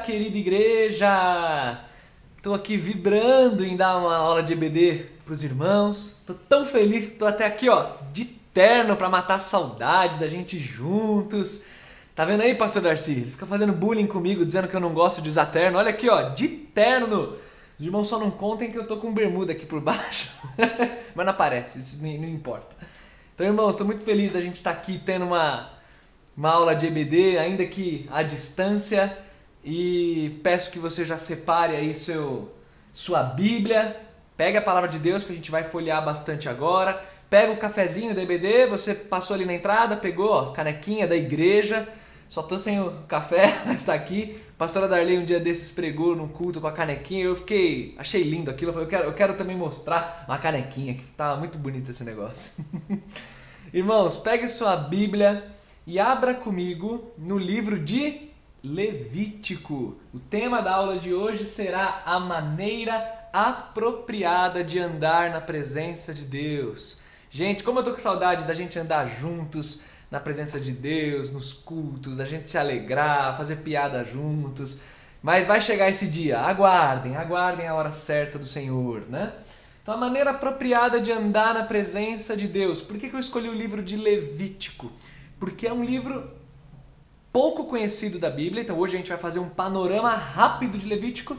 querida igreja! Estou aqui vibrando em dar uma aula de EBD para os irmãos. Estou tão feliz que estou até aqui, ó, de terno para matar a saudade da gente juntos. Tá vendo aí, pastor Darcy? Ele fica fazendo bullying comigo, dizendo que eu não gosto de usar terno. Olha aqui, ó, de terno. Os irmãos só não contem que eu tô com bermuda aqui por baixo. Mas não aparece, isso não importa. Então, irmãos, estou muito feliz da gente estar aqui tendo uma aula de EBD, ainda que à distância. E peço que você já separe aí sua Bíblia. Pega a palavra de Deus que a gente vai folhear bastante agora. Pega o cafezinho da EBD, você passou ali na entrada, pegou a canequinha da igreja. Só tô sem o café, mas tá aqui. A pastora Darley um dia desses pregou num culto com a canequinha. Achei lindo aquilo. Eu falei, eu quero também mostrar uma canequinha, que tá muito bonito esse negócio. Irmãos, pegue sua Bíblia e abra comigo no livro de Levítico. O tema da aula de hoje será a maneira apropriada de andar na presença de Deus. Gente, como eu tô com saudade da gente andar juntos na presença de Deus, nos cultos, a gente se alegrar, fazer piada juntos. Mas vai chegar esse dia, aguardem a hora certa do Senhor, né? Então, a maneira apropriada de andar na presença de Deus. Por que eu escolhi o livro de Levítico? Porque é um livro pouco conhecido da Bíblia, então hoje a gente vai fazer um panorama rápido de Levítico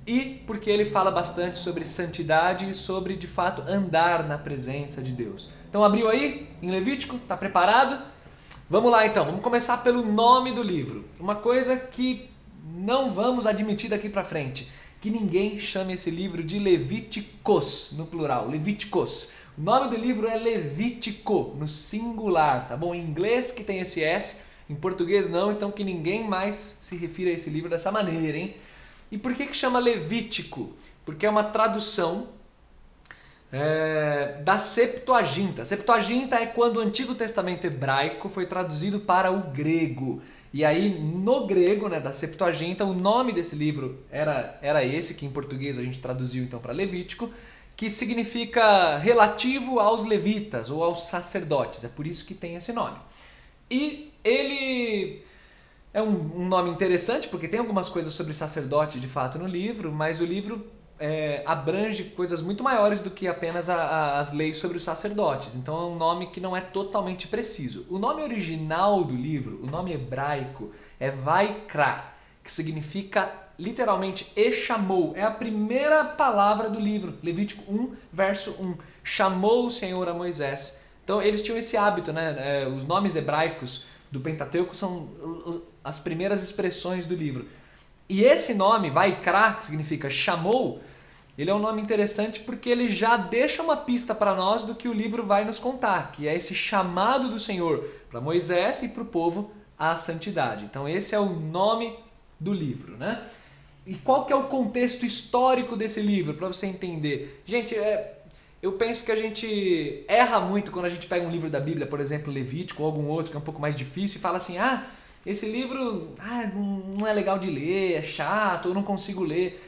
e porque ele fala bastante sobre santidade e sobre, de fato, andar na presença de Deus. Então, abriu aí em Levítico? Tá preparado? Vamos lá então, vamos começar pelo nome do livro. Uma coisa que não vamos admitir daqui pra frente, que ninguém chame esse livro de Levíticos, no plural, Levíticos. O nome do livro é Levítico, no singular, tá bom? Em inglês que tem esse S, em português não, então que ninguém mais se refira a esse livro dessa maneira, hein? E por que chama Levítico? Porque é uma tradução da Septuaginta. Septuaginta é quando o Antigo Testamento hebraico foi traduzido para o grego. E aí, no grego, né, da Septuaginta, o nome desse livro era esse, que em português a gente traduziu então para Levítico, que significa relativo aos levitas ou aos sacerdotes. É por isso que tem esse nome. E ele é um nome interessante, porque tem algumas coisas sobre sacerdote de fato no livro, mas o livro abrange coisas muito maiores do que apenas as leis sobre os sacerdotes. Então é um nome que não é totalmente preciso. O nome original do livro, o nome hebraico, é Vaikra, que significa literalmente e chamou. É a primeira palavra do livro, Levítico 1, verso 1. Chamou o Senhor a Moisés. Então eles tinham esse hábito, né? Os nomes hebraicos do Pentateuco são as primeiras expressões do livro. E esse nome, Vaikra, que significa chamou, ele é um nome interessante porque ele já deixa uma pista para nós do que o livro vai nos contar, que é esse chamado do Senhor para Moisés e para o povo à santidade. Então esse é o nome do livro, né? E qual que é o contexto histórico desse livro, para você entender? Gente, eu penso que a gente erra muito quando a gente pega um livro da Bíblia, por exemplo, Levítico ou algum outro que é um pouco mais difícil e fala assim, esse livro não é legal de ler, é chato, eu não consigo ler.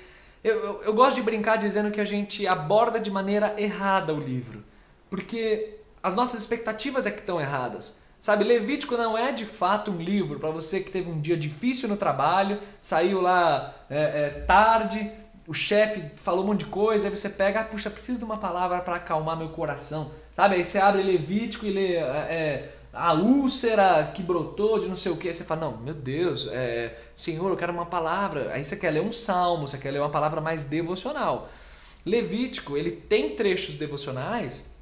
Eu gosto de brincar dizendo que a gente aborda de maneira errada o livro, porque as nossas expectativas é que estão erradas. Sabe, Levítico não é de fato um livro para você que teve um dia difícil no trabalho, saiu lá tarde, o chefe falou um monte de coisa, aí você pega, puxa, preciso de uma palavra para acalmar meu coração. Sabe, aí você abre Levítico e lê a úlcera que brotou de não sei o que, aí você fala, não, meu Deus, Senhor, eu quero uma palavra. Aí você quer ler um salmo, você quer ler uma palavra mais devocional. Levítico, ele tem trechos devocionais,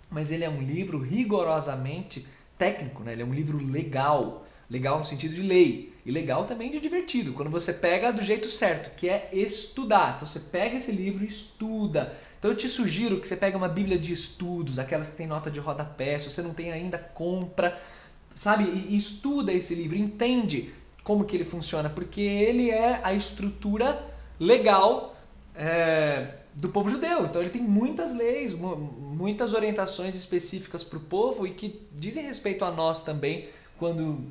mas ele é um livro rigorosamente técnico, né? Ele é um livro legal. Legal no sentido de lei. E legal também de divertido. Quando você pega do jeito certo, que é estudar. Então você pega esse livro e estuda. Então eu te sugiro que você pegue uma Bíblia de estudos, aquelas que tem nota de rodapé. Se você não tem ainda, compra. Sabe? E estuda esse livro. Entende como que ele funciona. Porque ele é a estrutura legal do povo judeu. Então ele tem muitas leis, muitas orientações específicas para o povo e que dizem respeito a nós também quando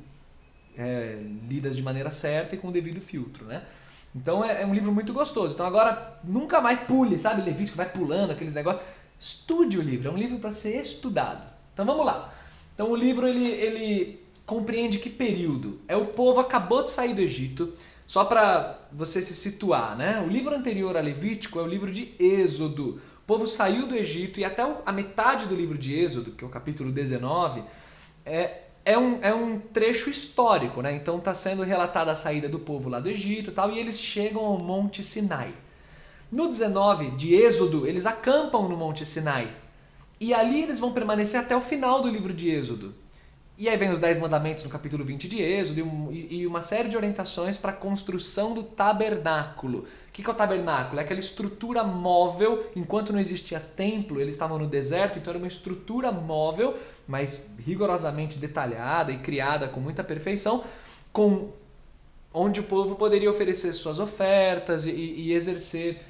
lidas de maneira certa e com o devido filtro, né? Então é um livro muito gostoso. Então agora nunca mais pule, sabe? Levítico vai pulando aqueles negócios. Estude o livro, é um livro para ser estudado. Então vamos lá. Então o livro ele compreende que período? O povo acabou de sair do Egito, Só para você se situar, né? O livro anterior a Levítico é o livro de Êxodo. O povo saiu do Egito e até a metade do livro de Êxodo, que é o capítulo 19, é um trecho histórico, né? Então está sendo relatada a saída do povo lá do Egito e tal, e eles chegam ao Monte Sinai. No 19 de Êxodo, eles acampam no Monte Sinai. E ali eles vão permanecer até o final do livro de Êxodo. E aí vem os 10 mandamentos no capítulo 20 de Êxodo e uma série de orientações para a construção do tabernáculo. O que é o tabernáculo? É aquela estrutura móvel. Enquanto não existia templo, eles estavam no deserto, então era uma estrutura móvel, mas rigorosamente detalhada e criada com muita perfeição, onde o povo poderia oferecer suas ofertas e exercer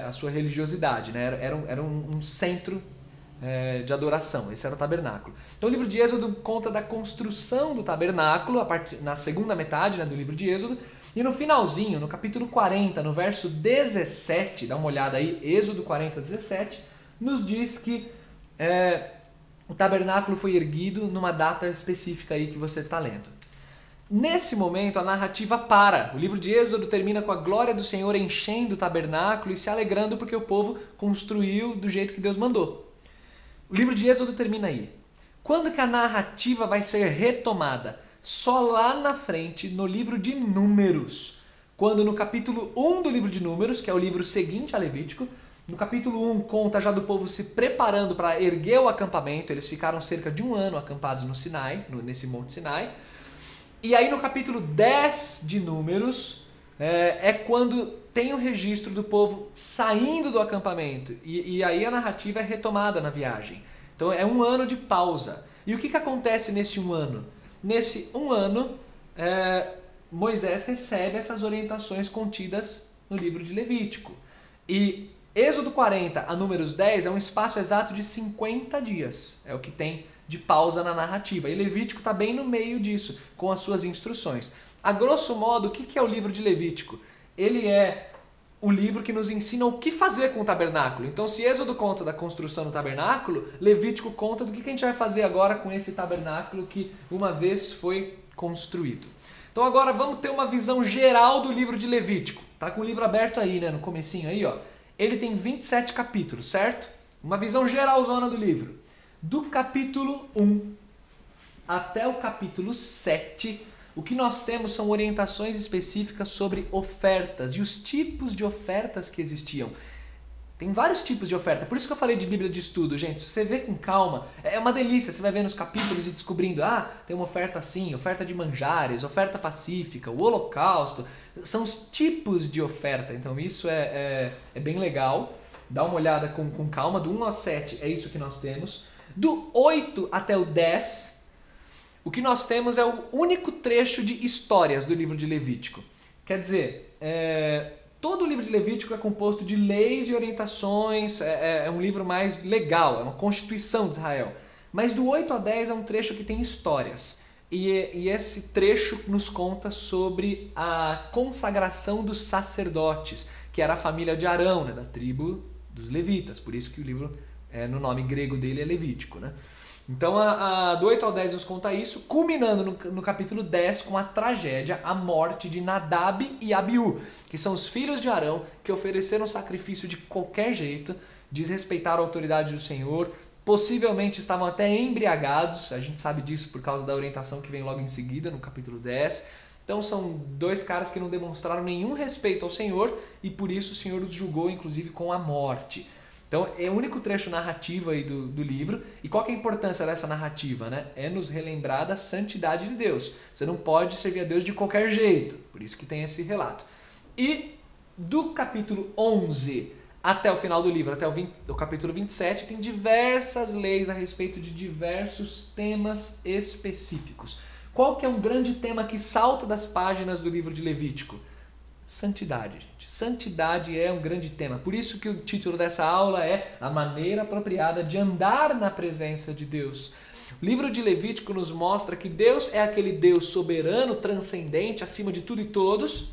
a sua religiosidade, né? Era um centro de adoração. Esse era o tabernáculo. Então o livro de Êxodo conta da construção do tabernáculo na segunda metade, né, do livro de Êxodo, e no finalzinho, no capítulo 40, no verso 17, dá uma olhada aí, Êxodo 40, 17, nos diz que o tabernáculo foi erguido numa data específica aí que você está lendo. Nesse momento a narrativa para. O livro de Êxodo termina com a glória do Senhor enchendo o tabernáculo e se alegrando porque o povo construiu do jeito que Deus mandou. O livro de Êxodo termina aí. Quando que a narrativa vai ser retomada? Só lá na frente, no livro de Números. Quando no capítulo 1 do livro de Números, que é o livro seguinte a Levítico, no capítulo 1 conta já do povo se preparando para erguer o acampamento. Eles ficaram cerca de 1 ano acampados no Sinai, nesse Monte Sinai. E aí no capítulo 10 de Números é quando tem o registro do povo saindo do acampamento. E aí a narrativa é retomada na viagem. Então é 1 ano de pausa. E o que acontece nesse 1 ano? Nesse 1 ano, Moisés recebe essas orientações contidas no livro de Levítico. E Êxodo 40 a Números 10 é um espaço exato de 50 dias. É o que tem de pausa na narrativa. E Levítico está bem no meio disso, com as suas instruções. A grosso modo, o que é o livro de Levítico? Ele é o livro que nos ensina o que fazer com o tabernáculo. Então, se Êxodo conta da construção do tabernáculo, Levítico conta do que a gente vai fazer agora com esse tabernáculo que uma vez foi construído. Então agora vamos ter uma visão geral do livro de Levítico. Tá com o livro aberto aí, né, no comecinho aí, ó. Ele tem 27 capítulos, certo? Uma visão geralzona do livro. Do capítulo 1 até o capítulo 7, o que nós temos são orientações específicas sobre ofertas e os tipos de ofertas que existiam. Tem vários tipos de oferta, por isso que eu falei de Bíblia de estudo, gente. Se você vê com calma, é uma delícia. Você vai vendo os capítulos e descobrindo, tem uma oferta assim, oferta de manjares, oferta pacífica, o holocausto. São os tipos de oferta, então isso é bem legal. Dá uma olhada com calma, do 1 ao 7 é isso que nós temos. Do 8 até o 10... o que nós temos é o único trecho de histórias do livro de Levítico. Quer dizer, todo o livro de Levítico é composto de leis e orientações, é um livro mais legal, é uma constituição de Israel. Mas do 8 a 10 é um trecho que tem histórias. E esse trecho nos conta sobre a consagração dos sacerdotes, que era a família de Arão, né, da tribo dos levitas. Por isso que o livro, no nome grego dele, é Levítico, né? Então, do 8 ao 10 nos conta isso, culminando no capítulo 10 com a tragédia, a morte de Nadab e Abiú, que são os filhos de Arão que ofereceram sacrifício de qualquer jeito, desrespeitaram a autoridade do Senhor, possivelmente estavam até embriagados, a gente sabe disso por causa da orientação que vem logo em seguida, no capítulo 10. Então são dois caras que não demonstraram nenhum respeito ao Senhor e por isso o Senhor os julgou, inclusive, com a morte. Então é o único trecho narrativo aí do livro. E qual que é a importância dessa narrativa, né? É nos relembrar da santidade de Deus. Você não pode servir a Deus de qualquer jeito. Por isso que tem esse relato. E do capítulo 11 até o final do livro, até o capítulo 27, tem diversas leis a respeito de diversos temas específicos. Qual que é um grande tema que salta das páginas do livro de Levítico? Santidade, gente. Santidade é um grande tema. Por isso que o título dessa aula é A Maneira Apropriada de Andar na Presença de Deus. O livro de Levítico nos mostra que Deus é aquele Deus soberano, transcendente, acima de tudo e todos,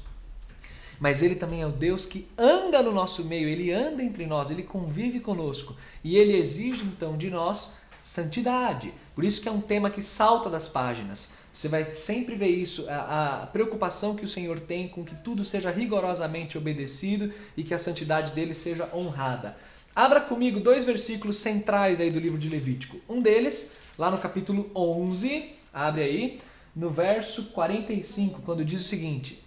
mas Ele também é o Deus que anda no nosso meio, Ele anda entre nós, Ele convive conosco e Ele exige então de nós santidade. Por isso que é um tema que salta das páginas. Você vai sempre ver isso, a preocupação que o Senhor tem com que tudo seja rigorosamente obedecido e que a santidade dele seja honrada. Abra comigo 2 versículos centrais aí do livro de Levítico. Um deles, lá no capítulo 11, abre aí, no verso 45, quando diz o seguinte: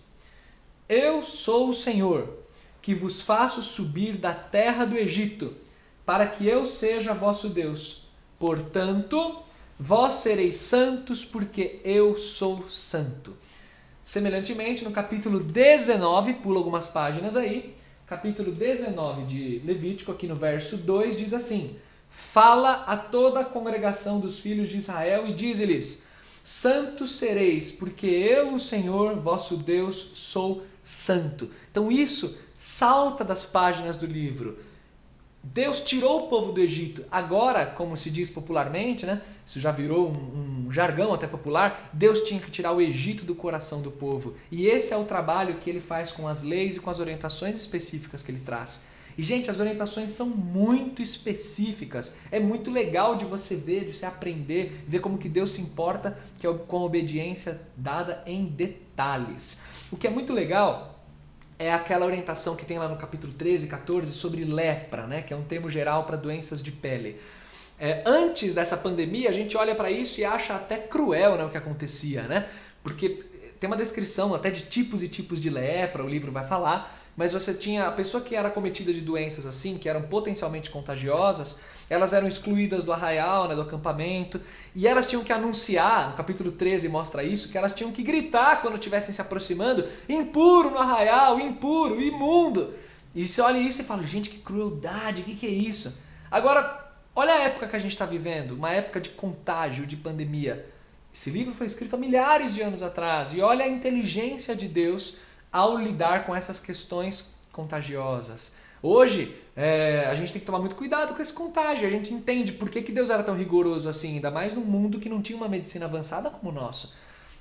Eu sou o Senhor, que vos faço subir da terra do Egito, para que eu seja vosso Deus. Portanto, vós sereis santos, porque eu sou santo. Semelhantemente, no capítulo 19, pula algumas páginas aí, capítulo 19 de Levítico, aqui no verso 2, diz assim: Fala a toda a congregação dos filhos de Israel e dize-lhes: Santos sereis, porque eu, o Senhor, vosso Deus, sou santo. Então isso salta das páginas do livro. Deus tirou o povo do Egito. Agora, como se diz popularmente, né? Isso já virou um jargão até popular, Deus tinha que tirar o Egito do coração do povo. E esse é o trabalho que ele faz com as leis e com as orientações específicas que ele traz. E, gente, as orientações são muito específicas. É muito legal de você ver, de você aprender, ver como que Deus se importa com a obediência dada em detalhes. O que é muito legal é aquela orientação que tem lá no capítulo 13 e 14 sobre lepra, né? Que é um termo geral para doenças de pele. Antes dessa pandemia, a gente olha para isso e acha até cruel, né, o que acontecia, né? Porque tem uma descrição até de tipos e tipos de lepra, o livro vai falar, mas você tinha a pessoa que era acometida de doenças assim, que eram potencialmente contagiosas, elas eram excluídas do arraial, né, do acampamento, e elas tinham que anunciar, no capítulo 13 mostra isso, que elas tinham que gritar quando estivessem se aproximando: impuro no arraial, impuro, imundo. E você olha isso e fala: gente, que crueldade, o que é isso? Agora, olha a época que a gente está vivendo, uma época de contágio, de pandemia. Esse livro foi escrito há milhares de anos atrás, e olha a inteligência de Deus ao lidar com essas questões contagiosas. Hoje, a gente tem que tomar muito cuidado com esse contágio. A gente entende por que Deus era tão rigoroso assim, ainda mais num mundo que não tinha uma medicina avançada como o nosso.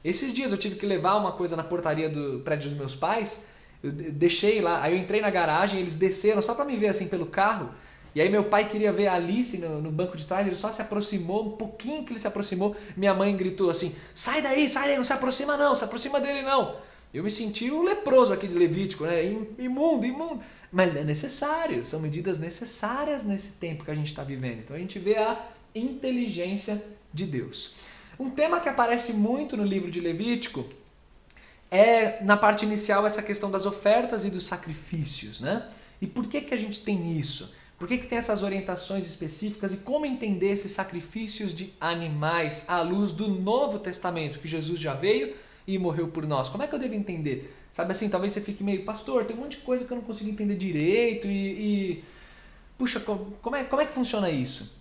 Esses dias eu tive que levar uma coisa na portaria do prédio dos meus pais, eu deixei lá, aí eu entrei na garagem, eles desceram só para me ver assim pelo carro, e aí meu pai queria ver a Alice no banco de trás, ele só se aproximou, um pouquinho que ele se aproximou, minha mãe gritou assim: sai daí, não se aproxima não, se aproxima dele não. Eu me senti o leproso aqui de Levítico, né? Imundo, imundo. Mas é necessário, são medidas necessárias nesse tempo que a gente está vivendo. Então a gente vê a inteligência de Deus. Um tema que aparece muito no livro de Levítico é, na parte inicial, essa questão das ofertas e dos sacrifícios, né? E por que a gente tem isso? Por que tem essas orientações específicas e como entender esses sacrifícios de animais à luz do Novo Testamento, que Jesus já veio e morreu por nós? Como é que eu devo entender? Sabe assim, talvez você fique meio: pastor, tem um monte de coisa que eu não consigo entender direito puxa, como é que funciona isso?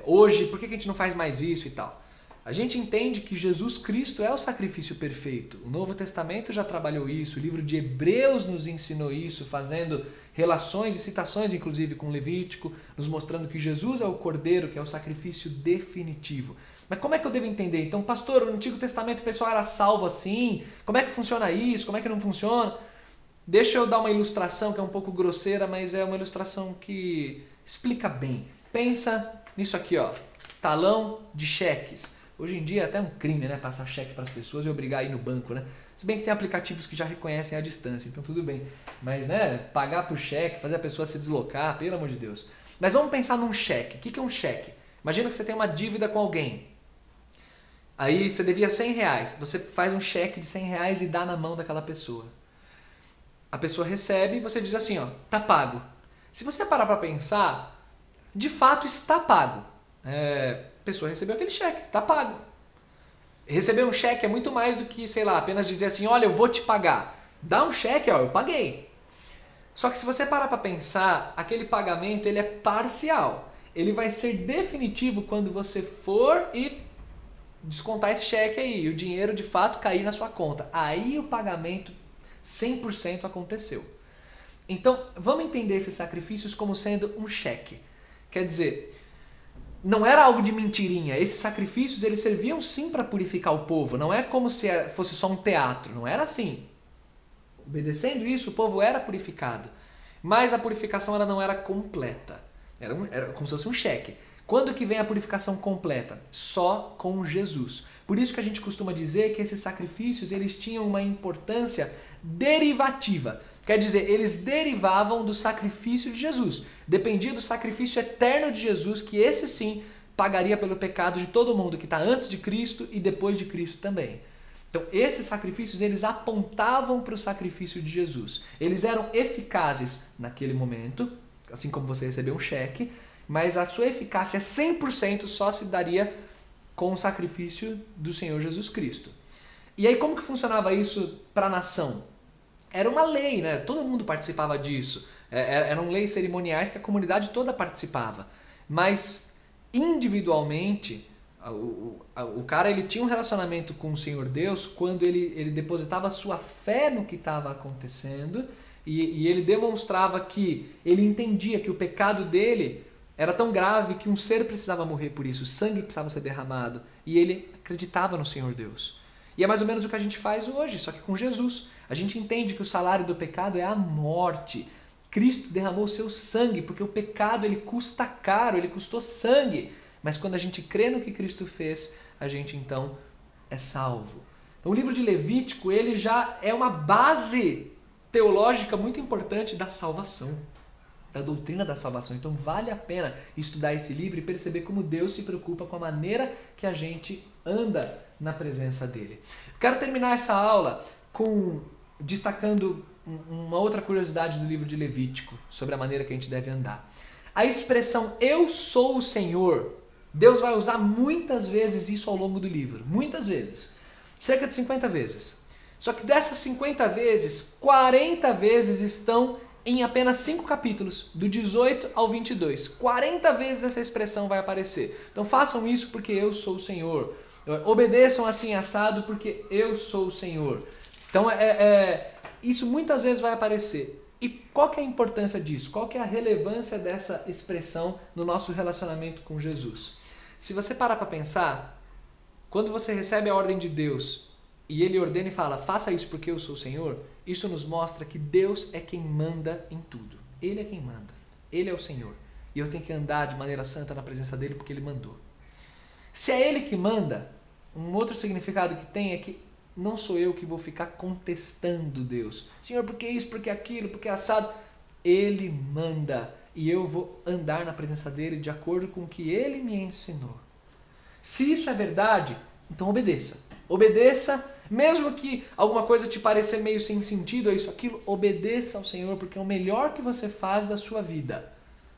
Hoje, por que a gente não faz mais isso e tal? A gente entende que Jesus Cristo é o sacrifício perfeito. O Novo Testamento já trabalhou isso, o livro de Hebreus nos ensinou isso, fazendo relações e citações, inclusive, com Levítico, nos mostrando que Jesus é o Cordeiro, que é o sacrifício definitivo. Mas como é que eu devo entender? Então, pastor, no Antigo Testamento o pessoal era salvo assim? Como é que funciona isso? Como é que não funciona? Deixa eu dar uma ilustração que é um pouco grosseira, mas é uma ilustração que explica bem. Pensa nisso aqui, ó, talão de cheques. Hoje em dia é até um crime, né, passar cheque para as pessoas e obrigar a ir no banco, né? Se bem que tem aplicativos que já reconhecem a distância, então tudo bem. Mas, né, pagar por cheque, fazer a pessoa se deslocar, pelo amor de Deus. Mas vamos pensar num cheque. O que é um cheque? Imagina que você tem uma dívida com alguém. Aí você devia R$100. Você faz um cheque de R$100 e dá na mão daquela pessoa. A pessoa recebe e você diz assim, ó, tá pago. Se você parar para pensar, de fato está pago. A pessoa recebeu aquele cheque, tá pago. Receber um cheque é muito mais do que, sei lá, apenas dizer assim: olha, eu vou te pagar. Dá um cheque, ó, eu paguei. Só que se você parar para pensar, aquele pagamento ele é parcial. Ele vai ser definitivo quando você for e descontar esse cheque aí, e o dinheiro de fato cair na sua conta. Aí o pagamento 100% aconteceu. Então, vamos entender esses sacrifícios como sendo um cheque. Quer dizer, não era algo de mentirinha. Esses sacrifícios eles serviam sim para purificar o povo. Não é como se fosse só um teatro. Não era assim. Obedecendo isso, o povo era purificado. Mas a purificação ela não era completa. Era como se fosse um cheque. Quando que vem a purificação completa? Só com Jesus. Por isso que a gente costuma dizer que esses sacrifícios eles tinham uma importância derivativa. Quer dizer, eles derivavam do sacrifício de Jesus. Dependia do sacrifício eterno de Jesus, que esse sim pagaria pelo pecado de todo mundo que está antes de Cristo e depois de Cristo também. Então, esses sacrifícios, eles apontavam para o sacrifício de Jesus. Eles eram eficazes naquele momento, assim como você recebeu um cheque, mas a sua eficácia 100% só se daria com o sacrifício do Senhor Jesus Cristo. E aí, como que funcionava isso para a nação? Era uma lei, né? Todo mundo participava disso. Eram leis cerimoniais que a comunidade toda participava. Mas, individualmente, o cara ele tinha um relacionamento com o Senhor Deus quando ele depositava sua fé no que estava acontecendo e ele demonstrava que ele entendia que o pecado dele era tão grave que um ser precisava morrer por isso, o sangue precisava ser derramado, e ele acreditava no Senhor Deus. E é mais ou menos o que a gente faz hoje, só que com Jesus. A gente entende que o salário do pecado é a morte. Cristo derramou o seu sangue, porque o pecado ele custa caro, ele custou sangue. Mas quando a gente crê no que Cristo fez, a gente então é salvo. Então o livro de Levítico ele já é uma base teológica muito importante da salvação, da doutrina da salvação. Então vale a pena estudar esse livro e perceber como Deus se preocupa com a maneira que a gente anda na presença dele. Quero terminar essa aula destacando uma outra curiosidade do livro de Levítico sobre a maneira que a gente deve andar. A expressão "eu sou o Senhor", Deus vai usar muitas vezes isso ao longo do livro, muitas vezes, cerca de 50 vezes. Só que dessas 50 vezes, 40 vezes estão em apenas 5 capítulos, do 18 ao 22. 40 vezes essa expressão vai aparecer. Então façam isso porque eu sou o Senhor. Obedeçam assim assado porque eu sou o Senhor. Então isso muitas vezes vai aparecer. E qual que é a importância disso? Qual que é a relevância dessa expressão no nosso relacionamento com Jesus? Se você parar para pensar, quando você recebe a ordem de Deus e Ele ordena e fala, faça isso porque eu sou o Senhor, isso nos mostra que Deus é quem manda em tudo. Ele é quem manda. Ele é o Senhor. E eu tenho que andar de maneira santa na presença dEle porque Ele mandou. Se é Ele que manda, um outro significado que tem é que não sou eu que vou ficar contestando Deus. Senhor, por que isso, por que aquilo, por que assado? Ele manda e eu vou andar na presença dEle de acordo com o que Ele me ensinou. Se isso é verdade, então obedeça. Obedeça, mesmo que alguma coisa te parecer meio sem sentido, é isso, aquilo, obedeça ao Senhor, porque é o melhor que você faz da sua vida.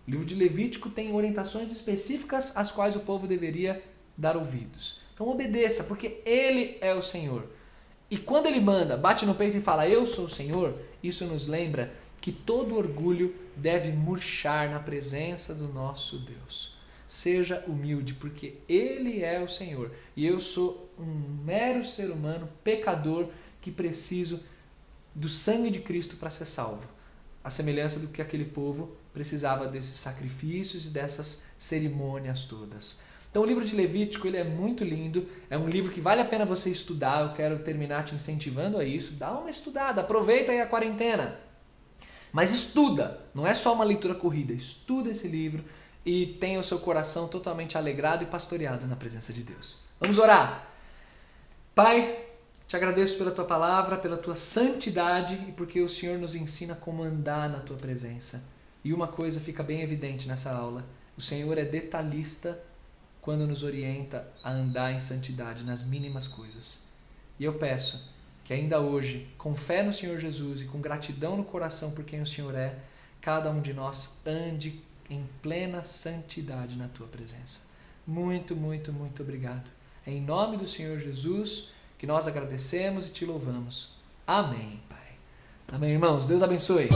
O livro de Levítico tem orientações específicas às quais o povo deveria dar ouvidos. Então obedeça, porque Ele é o Senhor. E quando Ele manda, bate no peito e fala, eu sou o Senhor, isso nos lembra que todo orgulho deve murchar na presença do nosso Deus. Seja humilde, porque Ele é o Senhor. E eu sou um mero ser humano, pecador, que preciso do sangue de Cristo para ser salvo. A semelhança do que aquele povo precisava desses sacrifícios e dessas cerimônias todas. Então o livro de Levítico ele é muito lindo, é um livro que vale a pena você estudar, eu quero terminar te incentivando a isso, dá uma estudada, aproveita aí a quarentena. Mas estuda, não é só uma leitura corrida, estuda esse livro e tenha o seu coração totalmente alegrado e pastoreado na presença de Deus. Vamos orar! Pai, te agradeço pela tua palavra, pela tua santidade e porque o Senhor nos ensina como andar na tua presença. E uma coisa fica bem evidente nessa aula, o Senhor é detalhista quando nos orienta a andar em santidade nas mínimas coisas. E eu peço que ainda hoje, com fé no Senhor Jesus e com gratidão no coração por quem o Senhor é, cada um de nós ande em plena santidade na tua presença. Muito, muito, muito obrigado. É em nome do Senhor Jesus que nós agradecemos e te louvamos. Amém, Pai. Amém, irmãos. Deus abençoe.